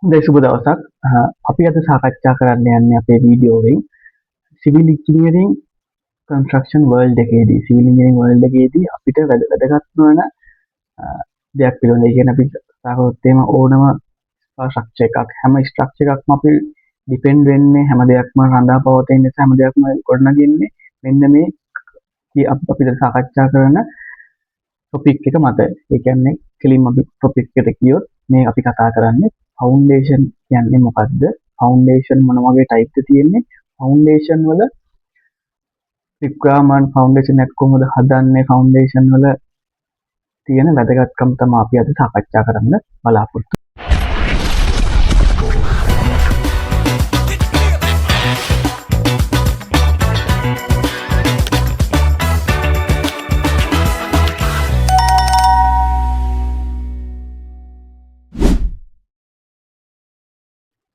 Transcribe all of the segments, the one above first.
හොඳයි සුබ දවසක්. අපි අද සාකච්ඡා කරන්න යන්නේ අපේ වීඩියෝවෙන් සිවිල් ඉංජිනේරින් කන්ස්ට්‍රක්ෂන් වර්ල්ඩ් එකේදී සිවිල් ඉංජිනේරින් වර්ල්ඩ් එකේදී අපිට වැදගත් වන දෙයක් පිළිබඳව. ඒ කියන්නේ අපි සාකච්ඡාත් එහෙම ඕනම ස්ට්‍රක්චර් එකක් හැම ස්ට්‍රක්චර් එකක්ම අපි ඩිපෙන්ඩ් වෙන්නේ හැම දෙයක්ම රඳා පවතින නිසා හැම දෙයක්ම ගොඩනගන්නේ මෙන්න මේ අපි දැන් සාකච්ඡා කරන ටොපික් එක මත. ඒ කියන්නේ කෙලින්ම අපි ටොපික් එකට ගියොත් මේ අපි කතා කරන්නේ ෆවුන්ඩේෂන් කියන්නේ මොකක්ද? ෆවුන්ඩේෂන් මොන වගේ ටයිප්ද තියෙන්නේ? ෆවුන්ඩේෂන් වල රික්වයර්මන්ට් ෆවුන්ඩේෂන් එක කොහොමද හදන්නේ? ෆවුන්ඩේෂන් වල තියෙන වැදගත්කම් තමයි අපි අද සාකච්ඡා කරන්න බලාපොරොත්තු.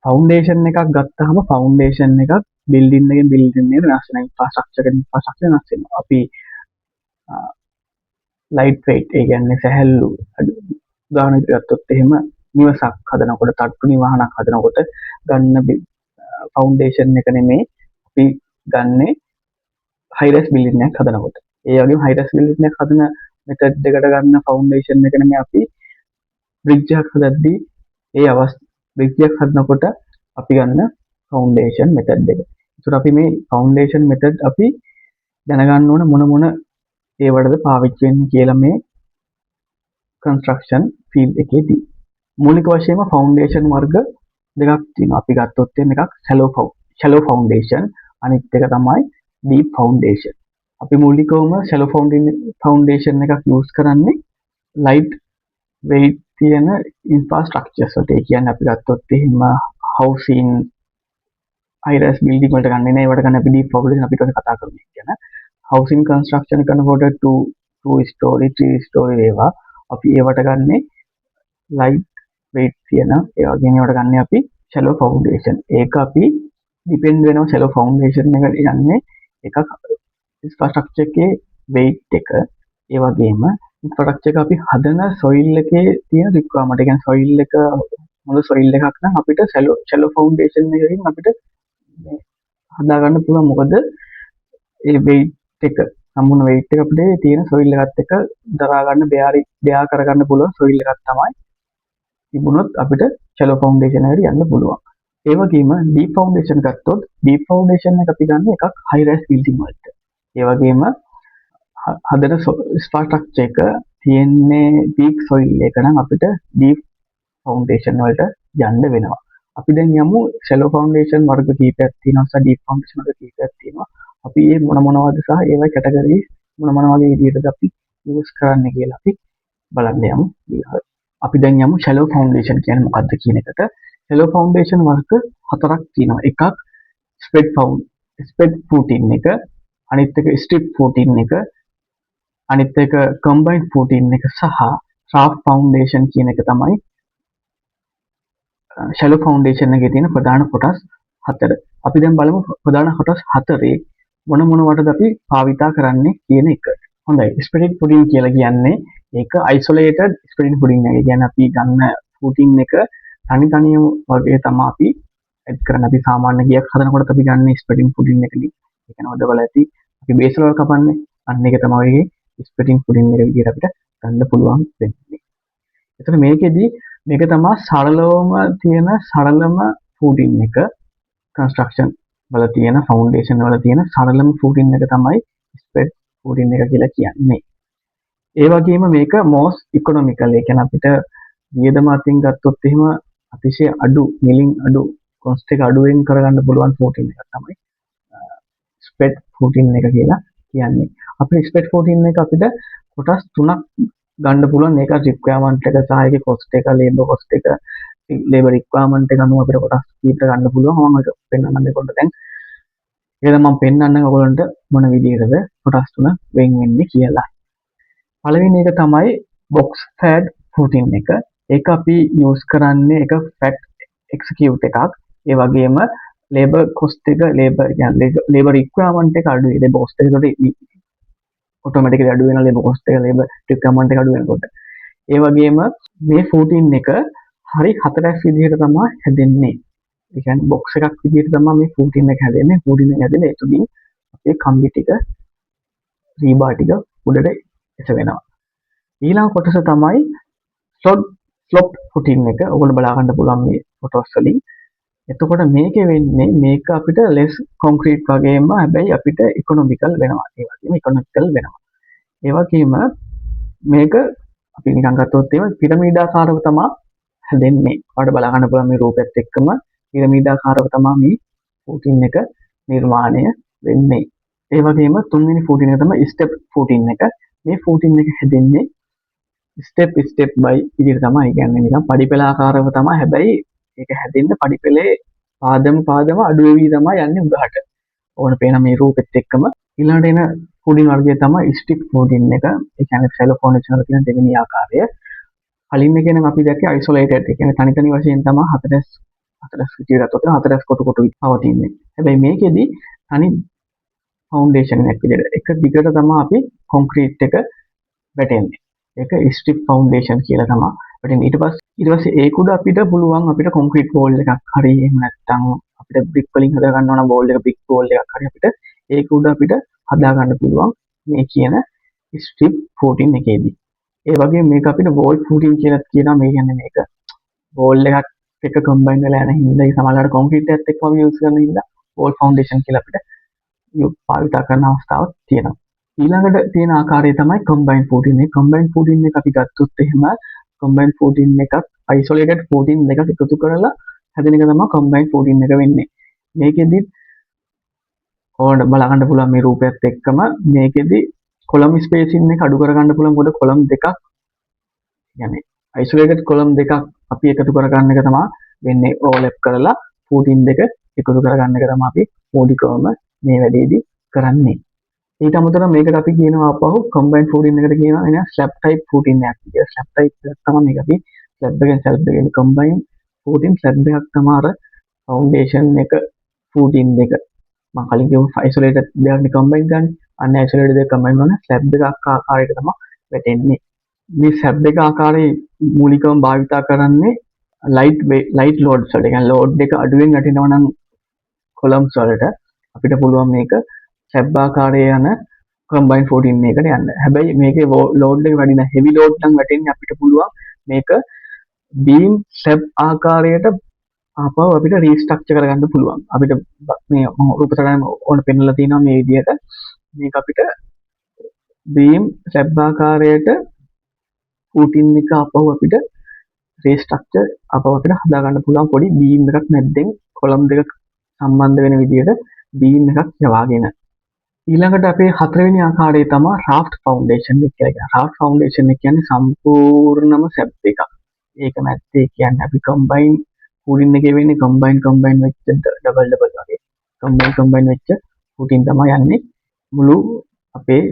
ෆවුන්ඩේෂන් එකක් ගත්තාම ෆවුන්ඩේෂන් එකක් බිල්ඩින් එකෙන් බිල්ඩින් එකට වෙනස් වෙනවා. ඉන්ෆ්‍රාස්ට්‍රක්චර් එකෙන් ඉන්ෆ්‍රාස්ට්‍රක්චර් වෙනස් වෙනවා. අපි ලයිට් වෙයිට් ඒ කියන්නේ සැහැල්ලු උදාහරණයක් ගත්තොත් එහෙම නිවසක් හදනකොට තට්ටු නිවහනක් හදනකොට ගන්න ෆවුන්ඩේෂන් එක නෙමෙයි අපි ගන්නේ හයිරයිස් බිල්ඩින් එකක් හදනකොට. ඒ වගේම හයිරයිස් බිල්ඩින් එකක් හදන මෙතඩ් දෙකට ගන්න ෆවුන්ඩේෂන් එක නෙමෙයි අපි බ්‍රිජ් එකක් හදද්දී බ්‍රිජ් එකක් හදනකොට අපි ගන්න ෆවුන්ඩේෂන් මෙතඩ් එක. ඒතර අපි මේ ෆවුන්ඩේෂන් මෙතඩ් අපි දැනගන්න ඕන මොන ඒවටද පාවිච්චි වෙන්නේ කියලා මේ කන්ස්ට්‍රක්ෂන් ෆීල්ඩ් එකේදී. මූලික වශයෙන්ම ෆවුන්ඩේෂන් වර්ග දෙකක් තියෙනවා. අපි ගත්තොත් එකක් shallow foundation අනිත් එක තමයි deep foundation. අපි මූලිකවම shallow foundation එකක් යූස් කරන්නේ light weight තියෙන infrastructures වලට. ඒ කියන්නේ අපි ගත්තොත් එහෙම housing high-rise building වලට ගන්න නෑ. ඒවට ගන්න අපි deep foundation අපිට කතා කරමු කියන housing construction කරනකොට 2 story 3 story ඒවා අපි ඒවට ගන්නේ light weight තියෙන ඒ වගේම ඒවට ගන්න අපි shallow foundation. ඒක අපි depend වෙනවා shallow foundation එකට යන්නේ එකක් infrastructure එකේ weight එක. ඒ වගේම infrastructure එක අපි හදන soil එකේ තියෙන requirement. ඒ කියන්නේ soil එක හොඳ soil එකක් නම් අපිට shallow foundation එකකින් අපිට හදා ගන්න පුළුවන්. මොකද ඒ weight එක සම්පූර්ණ weight එක අපිට තියෙන soil එකත් එක්ක දරා ගන්න bear කරගන්න පුළුවන් soil එකක් තමයි තිබුණොත් අපිට shallow foundation එකට යන්න පුළුවන්. ඒ වගේම deep foundation ගත්තොත් deep foundation එක අපි ගන්න එකක් high rise building වලට. ඒ වගේම හදන infrastructure එක තියෙන්නේ peak soil එක නම් අපිට deep foundation වලට යන්න වෙනවා. අපි දැන් යමු shallow foundation වර්ග කීපයක් තියෙනවා සහ deep foundation වර්ග කීපයක් තියෙනවා. අපි මේ මොනවද සහ ඒවයි කැටගරිස් මොන වගේ විදිහටද අපි යූස් කරන්න කියලා අපි බලන්න යමු. අපි දැන් යමු shallow foundation කියන්නේ මොකක්ද කියන එකට. shallow foundation වර්ග හතරක් තියෙනවා. එකක් spread footing එක, අනිත් එක strip footing එක, අනිත් එක combined footing එක සහ raft foundation කියන එක තමයි shallow foundation එකේ තියෙන ප්‍රධාන කොටස් හතර. අපි දැන් බලමු ප්‍රධාන කොටස් හතරේ මොනවටද අපි භාවිතා කරන්නේ කියන එක. හොඳයි. spread footing කියලා කියන්නේ ඒක isolated spread footing එක. කියන්නේ අපි ගන්න footing එක තනියම වගේ තමයි අපි ඇඩ් කරන්නේ. අපි සාමාන්‍ය ගියක් හදනකොට අපි ගන්න spreading footing එකනේ. ඒ කියන්නේ ඔයදවල ඇති අපි බේස් වල කපන්නේ. අන්න ඒක තමයි spreading footing එක විදිහට අපිට ගන්න පුළුවන් වෙන්නේ. එතකොට මේක තමයි සරලවම තියෙන සරලම footing එක construction වල තියෙන foundation වල තියෙන සරලම footing එක තමයි spread footing එක කියලා කියන්නේ. ඒ වගේම මේක most economical. ඒ කියන්නේ අපිට වියදම අතින් ගත්තොත් එහෙම අතිශය අඩු මිලින් අඩු cost එක අඩුවෙන් කරගන්න පුළුවන් footing එකක් තමයි spread footing එක කියලා කියන්නේ. අපේ spread footing එක අපිට කොටස් තුනක් ගන්න පුළුවන්. ඒක requirement එක සහ ඒකේ cost එක, labor cost එක, labor requirement එක අනුව අපිට කොටස් කීපයක් ගන්න පුළුවන්. මම ඒක පෙන්නන්න මේකට දැන් ඒක මම පෙන්නන්න ඔයගොල්ලන්ට මොන විදිහටද කොටස් තුන වෙන් වෙන්නේ කියලා. පළවෙනි එක තමයි box fed footing එක. ඒක අපි use කරන්නේ එක fat execute එකක්. ඒ වගේම labor cost එක labor requirement එක අඩුයි. labor cost එක automatically අඩු වෙන labor cost එක labor requirement එක අඩු වෙනකොට. ඒ වගේම මේ footing එක හරි හතරැස් විදිහට තමයි හැදෙන්නේ. ඒ කියන්නේ බොක්ස් එකක් විදිහට තමයි මේ ෆූටින් එක හැදෙන්නේ. ෆූටින් එක හැදෙන එතුලින් අපේ කම්බි ටික රීබාර් ටික උඩට එසවෙනවා. ඊළඟ කොටස තමයි ස්ලොප් ෆූටින් එක. ඔයගොල්ලෝ බලා ගන්න පුළුවන් මේ ෆොටෝස් වලින්. එතකොට මේකේ වෙන්නේ මේක අපිට ලෙස් කොන්ක්‍රීට් වගේම හැබැයි අපිට ඉකොනොමිකල් වෙනවා. ඒ වගේම ඉකොනොමිකල් වෙනවා. ඒ වගේම මේක අපි නිකන් ගත්තොත් එහෙම පිරමීඩාකාරව තමයි හැදෙන්නේ. ඔයාලට බලා ගන්න පුළුවන් මේ රූපයත් එක්කම පිරමීඩාකාරව තමයි මේ ෆූටින් එක නිර්මාණය වෙන්නේ. ඒ වගේම තුන්වෙනි ෆූටින් එක තමයි ස්ටෙප් ෆූටින් එක. මේ ෆූටින් එක හැදෙන්නේ ස්ටෙප් බයි විදිහට තමයි. කියන්නේ නිකන් පඩිපෙළාකාරව තමයි. හැබැයි ඒක හැදෙන්න පඩිපෙළේ පාදම අඩු වෙවි තමයි යන්නේ උඩහට. ඕන පේන මේ රූපෙත් එක්කම ඊළඟට එන ෆූටින් වර්ගය තමයි ස්ටික් ෆූටින් එක. ඒ කියන්නේ ෂැලෝ ෆවුන්ඩේෂන් වල තියෙන දෙවෙනි ආකාරය. කලින් එකේ නම් අපි දැක්කේ අයිසොලේටඩ්. ඒ කියන්නේ තනි වශයෙන් තමයි හතරස් විදිහට ගත්තොත් හතරස් කොටු පවතින්නේ. හැබැයි මේකෙදි තනි ෆවුන්ඩේෂන් එකක් විදිහට එක දිගට තමයි අපි කොන්ක්‍රීට් එක වැටෙන්නේ. ඒක ස්ට්‍රිප් ෆවුන්ඩේෂන් කියලා තමයි වැටෙන්නේ. ඊට පස්සේ ඒක උඩ අපිට පුළුවන් අපිට කොන්ක්‍රීට් වෝල් එකක් හරි එහෙම නැත්නම් අපිට බ්‍රික් වලින් හදා ගන්න ඕන වෝල් එක බ්‍රික් වෝල් එකක් හරි අපිට ඒක උඩ අපිට හදා ගන්න පුළුවන් මේ කියන ස්ට්‍රිප් ෆූටින් එකේදී. ඒ වගේම මේක අපිට වෝල් ෆූටින් කියලා කියනවා. මේ කියන්නේ මේක වෝල් එකක් එක කම්බයින් වෙලා යන හින්දා ඒ සමහරවිට කොන්ක්‍රීට් එකත් එක්ක අපි යූස් කරන හින්දා වෝල් ෆවුන්ඩේෂන් කියලා අපිට පාවිච්චි කරන අවස්ථාවක් තියෙනවා. ඊළඟට තියෙන ආකාරය තමයි කම්බයින් ෆූටින් එක. කම්බයින් ෆූටින් එක අපි ගත්තොත් එහෙම කම්බයින් ෆූටින් එකක් අයිසොලේටඩ් ෆූටින් දෙකක් එකතු කරලා හැදෙන එක තමයි කම්බයින් ෆූටින් එක වෙන්නේ. මේකෙදි ඕන බලා ගන්න පුළුවන් මේ රූපයත් එක්කම මේකෙදි කොලම් ස්පේසින් එක අඩු කරගන්න පුළුවන්. මොකද කොලම් දෙකක් يعني අයිසොලේටඩ් කොලම් දෙකක් අපි එකතු කරගන්න එක තමයි වෙන්නේ. ඕවර්ලැප් කරලා ෆූටින් දෙක එකතු කරගන්න එක තමයි අපි මූලිකවම මේ වැඩේදී කරන්නේ. ඊට අමතරව මේකට අපි කියනවා අපහු කම්බයින් ෆූටින් එකට කියනවා එන ස්ලැබ් ටයිප් ෆූටින් එකක් කියලා. ස්ලැබ් ටයිප් එකක් තමයි මේක අපි ස්ලැබ් එකෙන් ස්ලැබ් එකෙන් කම්බයින් ෆූටින් ස්ලැබ් එකක් තමයි අර ෆවුන්ඩේෂන් එක ෆූටින් දෙක. මම කලින් කියමු අයිසොලේටඩ් දෙයක් කම්බයින් ගන්න. අන්න අයිසොලේටඩ් දෙක කම්බයින් කරන ස්ලැබ් එකක් ආකාරයට තමයි වැටෙන්නේ. මේ ස්ලැබ් එක ආකාරයේ මූලිකවම භාවිතා කරන්නේ ලයිට් ලෝඩ්ස් වලට. يعني ලෝඩ් එක අඩුවෙන් වැටෙනවා නම් කොලම්ස් වලට අපිට පුළුවන් මේක ස්ලැබ් ආකාරයේ යන කම්බයින් ෆූටින් එකකට යන්න. හැබැයි මේකේ ලෝඩ් එක වැඩි නම් හෙවි ලෝඩ් නම් වැටෙන්නේ අපිට පුළුවන් මේක බීම් ස්ලැබ් ආකාරයට ආපහු අපිට රීස්ට්‍රක්චර් කරගන්න පුළුවන්. අපිට මේ රූපතරම ඕන පෙන්නලා තියෙනවා මේ විදිහට. මේක අපිට බීම් ස්ලැබ් ආකාරයට ෆූටින් එක ආපහු අපිට රීස්ට්‍රක්චර් ආපහු අපිට හදා ගන්න පුළුවන්. පොඩි බීම් එකක් නැද්දෙන් කොලම් දෙක සම්බන්ධ වෙන විදිහට බීම් එකක් යවාගෙන. ඊළඟට අපේ හතරවෙනි ආකාරය තමයි රාෆ්ට් ෆවුන්ඩේෂන් එක කියලා. රාෆ්ට් ෆවුන්ඩේෂන් එක කියන්නේ සම්පූර්ණම සැබ් එකක්. ඒක නැත්තේ කියන්නේ අපි කම්බයින් ෆූටින් එකේ වෙන්නේ කම්බයින් වෙච්ච ඩබල් වගේ. කම්බයින් වෙච්ච ෆූටින් තමයි යන්නේ මුළු අපේ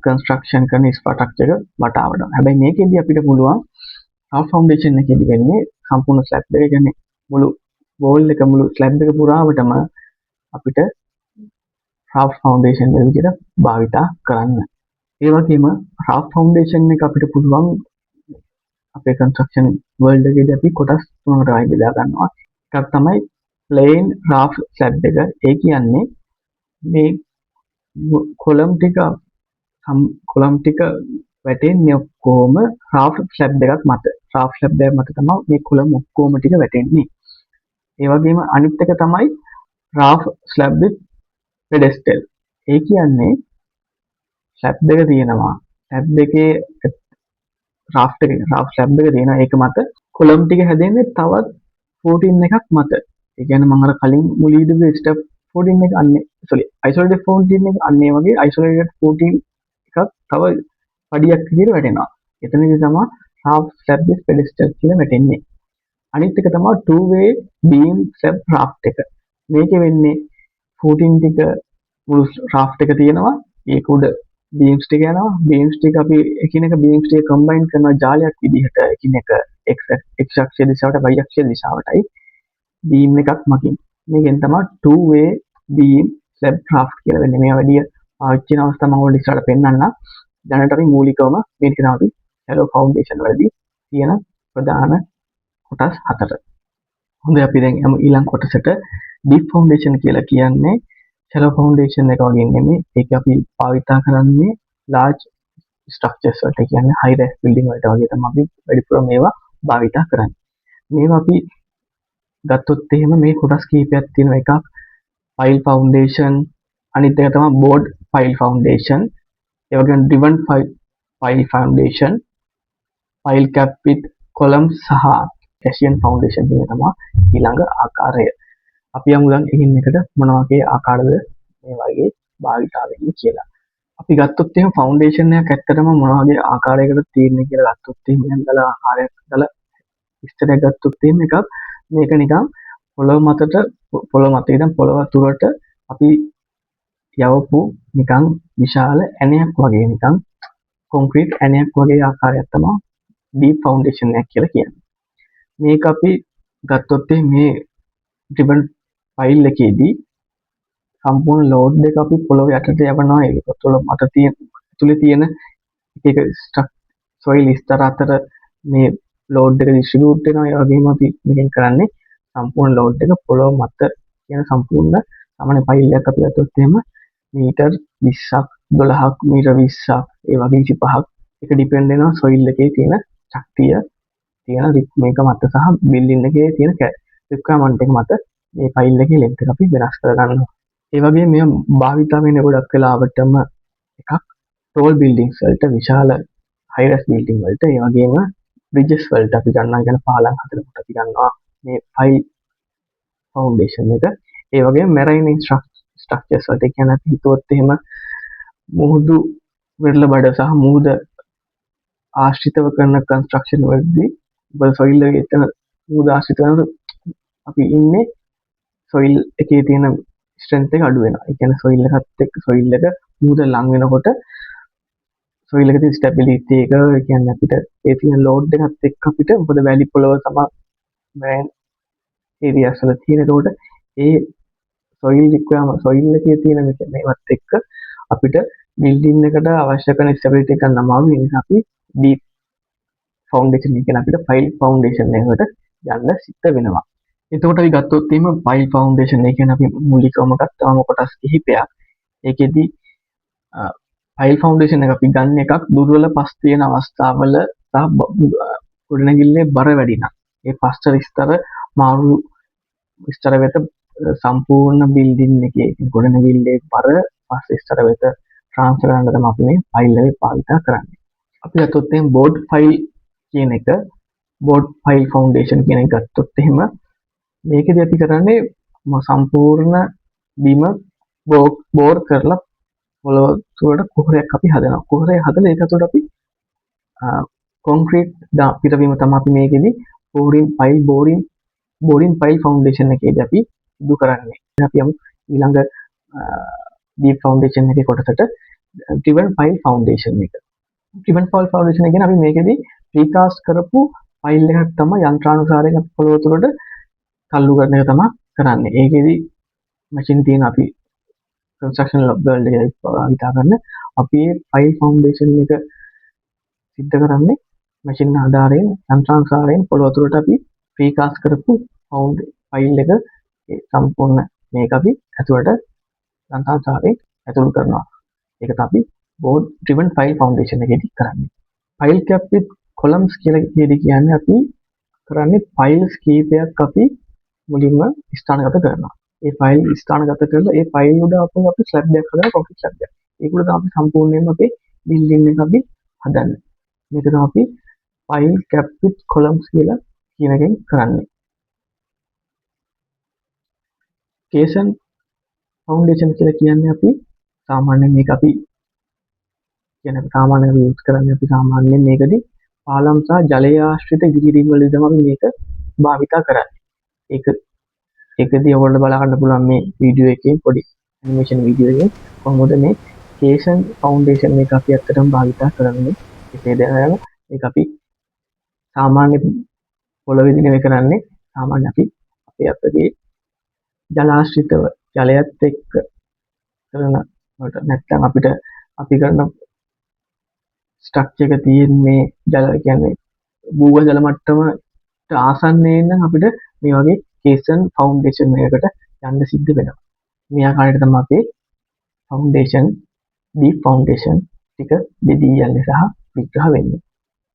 කන්ස්ට්‍රක්ෂන් කරන ස්ට්‍රක්චර් එක වටාවට. හැබැයි මේකෙදී අපිට පුළුවන් රාෆ්ට් ෆවුන්ඩේෂන් එකේදී වෙන්නේ සම්පූර්ණ ස්ලැබ් එක කියන්නේ මුළු වෝල් එක මුළු ස්ලැබ් එක පුරාවටම අපිට රාෆ්ට් ෆවුන්ඩේෂන් එක විදිහට භාවිතා කරන්න. ඒ වගේම රාෆ්ට් ෆවුන්ඩේෂන් එක අපිට පුළුවන් අපේ කන්ස්ට්‍රක්ෂන් වර්ල්ඩ් එකේදී අපි කොටස් තුනකට වයි බෙදා ගන්නවා. එකක් තමයි ප්ලේන් රාෆ්ට් ස්ලැබ් එක. ඒ කියන්නේ මේ කොලම් ටික වැටෙන්නේ ඔක්කොම රාෆ්ට් ස්ලැබ් එකක් මත. රාෆ්ට් ස්ලැබ් එක මත තමයි මේ කොලම් ඔක්කොම ටික වැටෙන්නේ. ඒ වගේම අනිත් එක තමයි රාෆ්ට් ස්ලැබ් විත් පෙඩෙස්ටල්. ඒ කියන්නේ ස්ලැබ් දෙක තියෙනවා. ස්ලැබ් දෙකේ රාෆ්ට් ස්ලැබ් එක තියෙනවා. ඒක මත කොලම් ටික හැදෙන්නේ තවත් ෆූටින් එකක් මත. ඒ කියන්නේ මම අර කලින් මුලීදී ස්ටෙප් ෆූටින් එක අයිසොලේටඩ් ෆූටින් එක අන්නේ වගේ අයිසොලේටඩ් ෆූටින් එකක් තව පඩියක් විදිහට වැටෙනවා. එතනදී තමයි රාෆ්ට් ස්ලැබ් විත් පෙඩෙස්ටල් කියලා වැටෙන්නේ. අනිත් එක තමයි two way beam slab raft එක. මේකේ වෙන්නේ ෆූටින් ටික මුළු raft එක තියෙනවා. ඒක උඩ beams ටික යනවා. beams ටික අපි එකිනෙක beams ටික combine කරන ජාලයක් විදිහට එකිනෙක x අක්ෂය දිශාවට y අක්ෂය දිශාවටයි beam එකක් මකින්. මේකෙන් තමයි two way beam slab raft කියලා වෙන්නේ. මේ වැඩි පාවිච්චි කරන අවස්ථාව මම ඔයාලට ඉස්සරහට පෙන්නන්නම්. දැනට අපි මූලිකවම මේක තමයි අපි shallow foundation වලදී තියෙන ප්‍රධාන කොටස් 4. හොඳයි අපි දැන් යමු ඊළඟ කොටසට. ඩීප් ෆවුන්ඩේෂන් කියලා කියන්නේ ෂැලෝ ෆවුන්ඩේෂන් එක වගේ නෙමෙයි. ඒක අපි භාවිතා කරන්නේ large structures වලට, කියන්නේ high rise building වලට වගේ තමයි අපි වැඩිපුර මේවා භාවිතා කරන්නේ. මේවා අපි ගත්තොත් එහෙම මේ කොටස් කිහිපයක් තියෙනවා. එකක් pile foundation, අනිත් එක තමයි board pile foundation, ඒ වගේම driven pile foundation, pile cap with columns සහ Asian foundation කියන තමයි ඊළඟ ආකාරය. අපි යමු දැන් එකින් එකට මොන වගේ ආකාරද මේ වගේ භාවිතා වෙන්නේ කියලා. අපි ගත්තොත් එහෙම ෆවුන්ඩේෂන් එකක් ඇත්තටම මොන වගේ ආකාරයකට තියෙන්නේ කියලා ගත්තොත් එහෙම යම්දලා ආකාරයක් දාලා විස්තරයක් ගත්තොත් එහෙම එකක් මේක නිකන් පොළොව මත ඉඳන් පොළොව තුරට අපි යවපු නිකන් විශාල ඇණයක් වගේ, නිකන් කොන්ක්‍රීට් ඇණයක් වගේ ආකාරයක් තමයි ඩීප් ෆවුන්ඩේෂන් එකක් කියලා කියන්නේ. මේක අපි ගත්තොත් මේ ඩ්‍රිවන් ෆයිල් එකේදී සම්පූර්ණ ලෝඩ් එක අපි පොළොව යටට යවනවා. ඒක පොළොව මත තියෙන ඇතුලේ තියෙන එක සොයිල් ස්තර අතර මේ ලෝඩ් එක ඩිස්ට්‍රිබියුට් වෙනවා. ඒ වගේම අපි මේකෙන් කරන්නේ සම්පූර්ණ ලෝඩ් එක පොළොව මත කියන සම්පූර්ණ සාමාන්‍ය ෆයිල් එකක් අපි ගත්තොත් එහෙම මීටර් 20ක් 12ක් මීටර් 20ක් ඒ වගේ 25ක් ඒක ඩිපෙන්ඩ් වෙනවා සොයිල් එකේ තියෙන ශක්තිය තියෙන මේක මත සහ බිල්ඩින් එකේ තියෙන රික්වයර්මන්ට් එක මත මේ ෆයිල් එකේ ලෙන්ත් එක අපි වෙනස් කරගන්නවා. ඒ වගේ මේ භාවිතා වෙන ගොඩක් වෙලාවටම එකක් ටෝල් බිල්ඩින්ග්ස් වලට, විශාල හයි රයිස් බිල්ඩින් වලට, ඒ වගේම බ්‍රිජස් වලට අපි ගන්නවා, කියන පාලම් හදනකොට අපි ගන්නවා මේ ෆයිල් ෆවුන්ඩේෂන් එක. ඒ වගේම මැරයින් ස්ට්‍රක්චර්ස් වලට, කියන්නේ අපි හිතුවොත් එහෙම මුහුදු වෙරළ බඩ සහ මුහුද ආශ්‍රිතව කරන කන්ස්ට්‍රක්ෂන් වලදී සොයිල් එකේ එතන මුහුද ආශ්‍රිත කරන අපි ඉන්නේ සොයිල් එකේ තියෙන ස්ට්‍රෙන්ත් එක අඩු වෙනවා. ඒ කියන්නේ සොයිල් එකත් එක්ක සොයිල් එක මුහුද ලං වෙනකොට සොයිල් එකේ තියෙන ස්ටැබිලිටි එක, ඒ කියන්නේ අපිට ඒ තියෙන ලෝඩ් එකත් එක්ක අපිට මොකද වැලි පොළව තමයි මෑන් ඒරියාස් වල තියෙන. ඒකට ඒ සොයිල් රික්වයර්මන්ට් සොයිල් එකේ තියෙන මේවත් එක්ක අපිට බිල්ඩින් එකට අවශ්‍ය කරන ස්ටැබිලිටි එක ගන්න අමාරු. ඒ නිසා අපි ඩීප් ෆවුන්ඩේෂන් එක කියන අපිට ෆයිල් ෆවුන්ඩේෂන් එකකට යන්න සිද්ධ වෙනවා. එතකොට අපි ගත්තොත් එහෙම ෆයිල් ෆවුන්ඩේෂන් එක කියන්නේ අපි මූලිකවම ගත්තාම කොටස් කිහිපයක්. ඒකෙදි ෆයිල් ෆවුන්ඩේෂන් එක අපි ගන්න එකක් දුර්වල පස් තියෙන අවස්ථාවල සහ ගොඩනැගිල්ලේ බර වැඩි නම් ඒ පස්තර ස්තර මාරු ස්තර වෙත සම්පූර්ණ බිල්ඩින් එකේ ගොඩනැගිල්ලේ බර පස් ස්තර වෙත ට්‍රාන්ස්ෆර් කරන්න තමයි අපි මේ ෆයිල් එක භාවිත කරන්නේ. අපි ගත්තොත් එහෙම බෝඩ් ෆයිල් කියන එක, බෝඩ් ෆයිල් ෆවුන්ඩේෂන් කියන එක ගත්තොත් එහෙම මේකදී අපි කරන්නේ සම්පූර්ණ බිම බෝර් කරලා පොළොව තුළට කුහරයක් අපි හදනවා. කුහරය හදලා ඒක තුළට අපි කොන්ක්‍රීට් පිටවීම තමයි අපි මේකෙදී බෝරින් ෆයිල් ෆවුන්ඩේෂන් එකේදී අපි සිදු කරන්නේ. අපි යමු ඊළඟ ඩීප් ෆවුන්ඩේෂන් එකේ කොටසට, ඩ්‍රිවන් ෆයිල් ෆවුන්ඩේෂන් එක. ඩ්‍රිවන් ෆයිල් ෆවුන්ඩේෂන් එක කියන්නේ අපි මේකෙදී රීකාස්ට් කරපු ෆයිල් එකක් තමයි යන්ත්‍රානුසාරයෙන් අපි පොළොව තුළට තල්ලු කරන එක තමයි කරන්නේ. ඒකෙදි මැෂින් තියෙන අපි කන්ස්ට්‍රක්ෂන් වර්ල්ඩ් එකේ හිතා ගන්න අපි ෆයිල් ෆවුන්ඩේෂන් එක සිද්ධ කරන්නේ මැෂින් ආධාරයෙන් යන්ත්‍රානුසාරයෙන් පොළොව තුළට අපි රීකාස්ට් කරපු ෆයිල් එක සම්පූර්ණ මේක අපි ඇතුළට යන්ත්‍රානුසාරයෙන් ඇතුළු කරනවා. ඒක තමයි බෝඩ් ඩ්‍රිවන් ෆයිල් ෆවුන්ඩේෂන් එකේදී කරන්නේ. ෆයිල් කැප් විත් කොලම්ස් කියලා කියන්නේ අපි කරන්නේ ෆයිල්ස් කීපයක් අපි මුලින්ම ස්ථානගත කරනවා. ඒ ෆයිල් ස්ථානගත කරලා ඒ ෆයිල් උඩ අපි ස්ලැබ් එකක් හදලා කොන්ක්‍රීට් ස්ලැබ් එකක්. ඒක උඩ තමයි අපි සම්පූර්ණයෙන්ම අපේ බිල්ඩින් එක අපි හදන්නේ. මේක තමයි අපි ෆයිල් කැප් විත් කොලම්ස් කියලා කියන එකෙන් කරන්නේ. කේසන් ෆවුන්ඩේෂන් කියලා කියන්නේ අපි සාමාන්‍යයෙන් මේක අපි කියන සාමාන්‍යයෙන් යූස් කරන්නේ අපි සාමාන්‍යයෙන් මේකදී පාලම් සහ ජලය ආශ්‍රිත ඉදිකිරීම් වලදී තමයි අපි මේක භාවිතා කරන්නේ. ඒකදී ඔයගොල්ලෝ බලා ගන්න පුළුවන් මේ වීඩියෝ එකේ පොඩි ඇනිමේෂන් වීඩියෝ එකේ කොහොමද මේ කේසන් ෆවුන්ඩේෂන් එක අපි අත්තටම භාවිතා කරන්නේ. ඒකේ දැනගන්න මේක අපි සාමාන්‍ය පොළොවේදී නෙවෙයි කරන්නේ. සාමාන්‍ය අපි අපේ අපගේ ජලාශ්‍රිතව ජලයත් එක්ක කරන නැත්නම් අපිට අපි කරන ස්ට්‍රක්චර් එක තියෙන්නේ ජල කියන්නේ භූගර්භ ජල මට්ටම ආසන්නයෙන් නම් අපිට මේ වගේ කේසන් ෆවුන්ඩේෂන් එකකට යන්න සිද්ධ වෙනවා. මේ ආකාරයට තමයි අපේ ෆවුන්ඩේෂන් ඩීප් ෆවුන්ඩේෂන් ටික බෙදී යන්නේ සහ විග්‍රහ වෙන්නේ.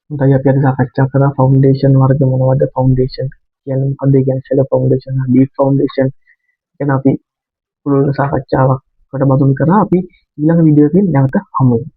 හොඳයි අපි අද සාකච්ඡා කරා ෆවුන්ඩේෂන් වර්ග මොනවද? ෆවුන්ඩේෂන් කියන්නේ මොකක්ද? ඒ කියන්නේ ෂැලෝ ෆවුන්ඩේෂන් හා ඩීප් ෆවුන්ඩේෂන් ගැන අපි පුළුල් සාකච්ඡාවකට බඳුන් කරා. අපි ඊළඟ වීඩියෝ එකකින් නැවත හමු වෙමු.